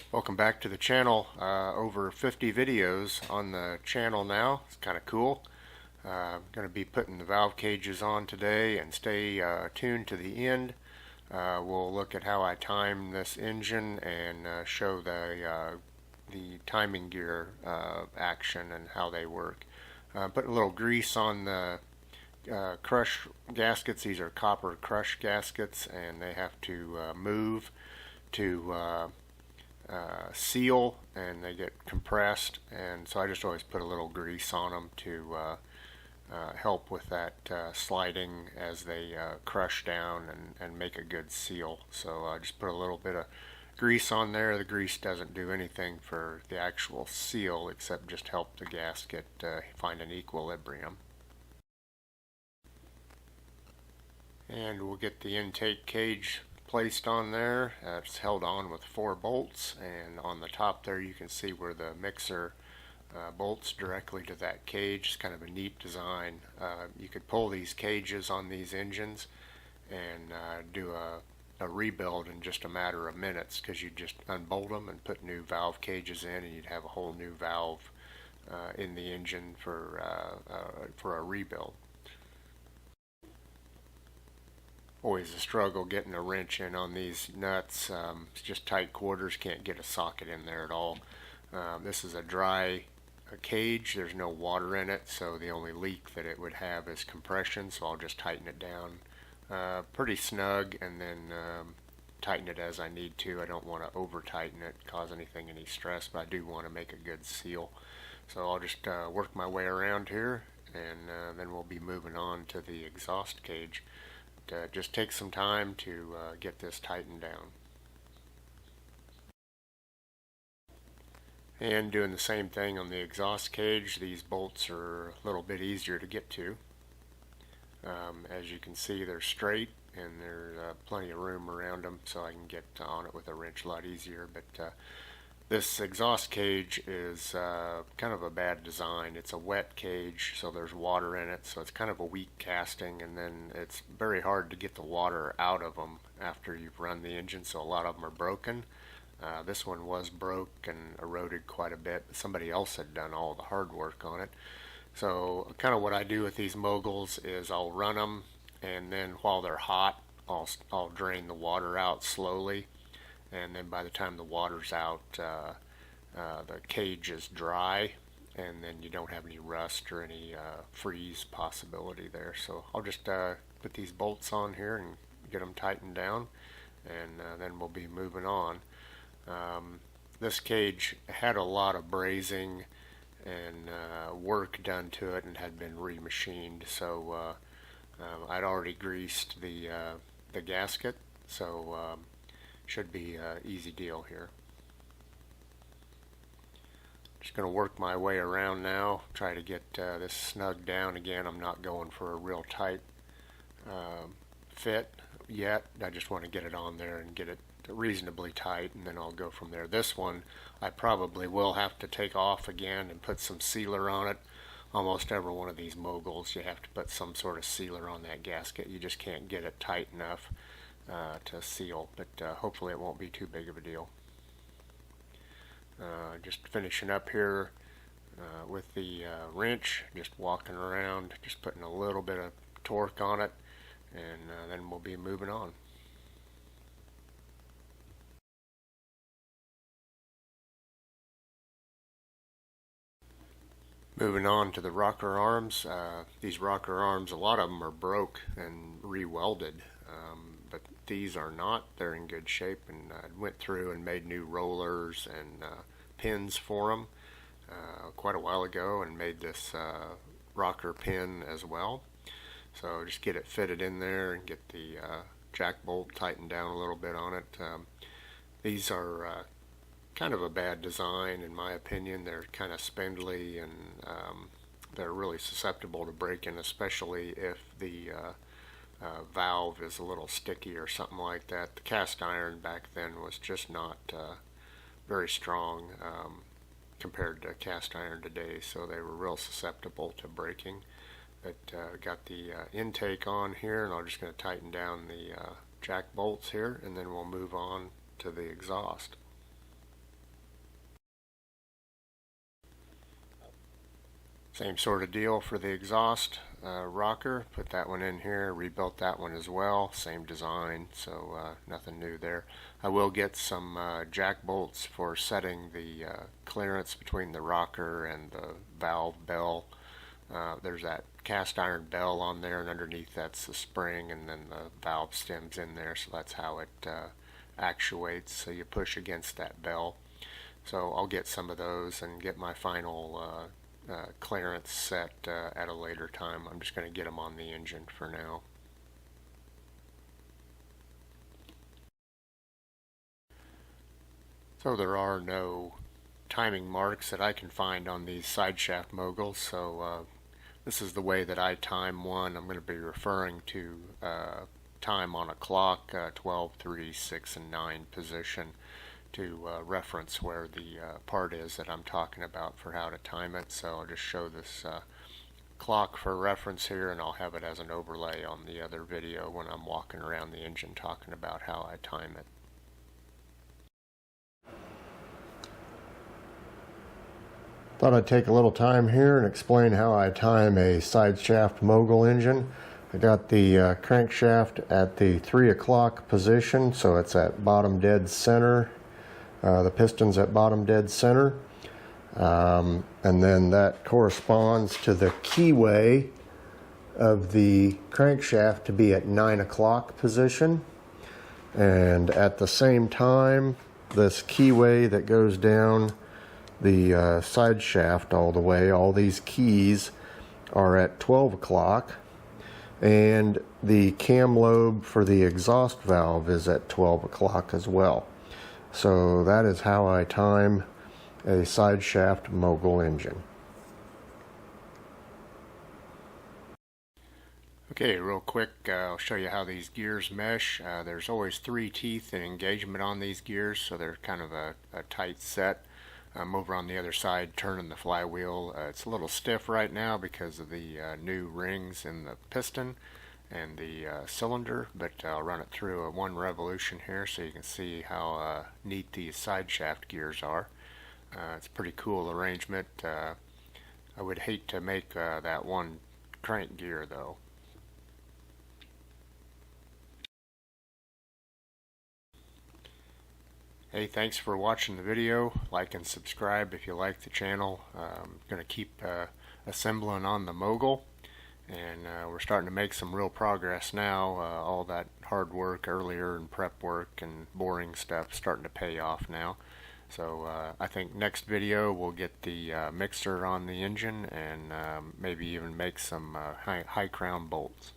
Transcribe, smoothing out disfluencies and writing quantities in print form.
Welcome back to the channel. Over 50 videos on the channel now. It's kind of cool. I'm going to be putting the valve cages on today, and stay tuned to the end. We'll look at how I time this engine and show the timing gear action and how they work. Put a little grease on the crush gaskets. These are copper crush gaskets, and they have to move to seal, and they get compressed, and so I just always put a little grease on them to help with that sliding as they crush down and make a good seal. So I just put a little bit of grease on there. The grease doesn't do anything for the actual seal except just help the gasket find an equilibrium. And we'll get the intake cage placed on there. It's held on with 4 bolts, and on the top there you can see where the mixer bolts directly to that cage. It's kind of a neat design. You could pull these cages on these engines and do a rebuild in just a matter of minutes, because you just unbolt them and put new valve cages in, and you'd have a whole new valve in the engine for a rebuild. Always a struggle getting a wrench in on these nuts. It's just tight quarters, can't get a socket in there at all. This is a dry cage, there's no water in it, so the only leak that it would have is compression, so I'll just tighten it down pretty snug, and then tighten it as I need to. I don't want to over tighten it, cause any stress, but I do want to make a good seal. So I'll just work my way around here, and then we'll be moving on to the exhaust cage. Just take some time to get this tightened down. And doing the same thing on the exhaust cage. These bolts are a little bit easier to get to. As you can see, they're straight, and there's plenty of room around them, so I can get on it with a wrench a lot easier. But this exhaust cage is kind of a bad design. It's a wet cage, so there's water in it, so it's kind of a weak casting, and then it's very hard to get the water out of them after you've run the engine, so a lot of them are broken. This one was broke and eroded quite a bit. Somebody else had done all the hard work on it. So kind of what I do with these moguls is I'll run them, and then while they're hot, I'll drain the water out slowly, and then by the time the water's out, the cage is dry, and then you don't have any rust or any freeze possibility there. So I'll just put these bolts on here and get them tightened down, and then we'll be moving on. This cage had a lot of brazing and work done to it, and had been remachined, so I'd already greased the gasket, so should be an easy deal here. Just going to work my way around now, try to get this snug down. Again, I'm not going for a real tight fit yet. I just want to get it on there and get it reasonably tight, and then I'll go from there. This one I probably will have to take off again and put some sealer on it. Almost every one of these moguls you have to put some sort of sealer on that gasket. You just can't get it tight enough to seal, but hopefully it won't be too big of a deal. Just finishing up here with the wrench, just walking around, just putting a little bit of torque on it, and then we'll be moving on. Moving on to the rocker arms. These rocker arms, a lot of them are broke and re-welded, but these are not. They're in good shape, and I went through and made new rollers and pins for them quite a while ago, and made this rocker pin as well. So just get it fitted in there and get the jack bolt tightened down a little bit on it. These are kind of a bad design in my opinion. They're kind of spindly, and they're really susceptible to breaking, especially if the valve is a little sticky or something like that. The cast iron back then was just not very strong compared to cast iron today, so they were real susceptible to breaking. But got the intake on here, and I'm just going to tighten down the jack bolts here, and then we'll move on to the exhaust. Same sort of deal for the exhaust rocker. Put that one in here, rebuilt that one as well. Same design, so nothing new there. I will get some jack bolts for setting the clearance between the rocker and the valve bell. There's that cast iron bell on there, and underneath that's the spring, and then the valve stem's in there, so that's how it actuates. So you push against that bell. So I'll get some of those and get my final clearance set at a later time. I'm just going to get them on the engine for now. So there are no timing marks that I can find on these side shaft moguls, so this is the way that I time one. I'm going to be referring to time on a clock, 12, 3, 6, and 9 position, to reference where the part is that I'm talking about for how to time it. So I'll just show this clock for reference here, and I'll have it as an overlay on the other video when I'm walking around the engine talking about how I time it. Thought I'd take a little time here and explain how I time a side shaft mogul engine. I got the crankshaft at the 3 o'clock position, so it's at bottom dead center. The piston's at bottom dead center. And then that corresponds to the keyway of the crankshaft to be at 9 o'clock position. And at the same time, this keyway that goes down the side shaft all the way, all these keys are at 12 o'clock, and the cam lobe for the exhaust valve is at 12 o'clock as well. So that is how I time a side shaft mogul engine. Okay, real quick, I'll show you how these gears mesh. There's always 3 teeth in engagement on these gears, so they're kind of a tight set. I'm over on the other side turning the flywheel. It's a little stiff right now because of the new rings in the piston and the cylinder, but I'll run it through a 1 revolution here so you can see how neat these side shaft gears are. It's a pretty cool arrangement. I would hate to make that one crank gear though. Hey, thanks for watching the video. Like and subscribe if you like the channel. I'm going to keep assembling on the mogul, and we're starting to make some real progress now. All that hard work earlier and prep work and boring stuff starting to pay off now. So I think next video we'll get the mixer on the engine and maybe even make some high crown bolts.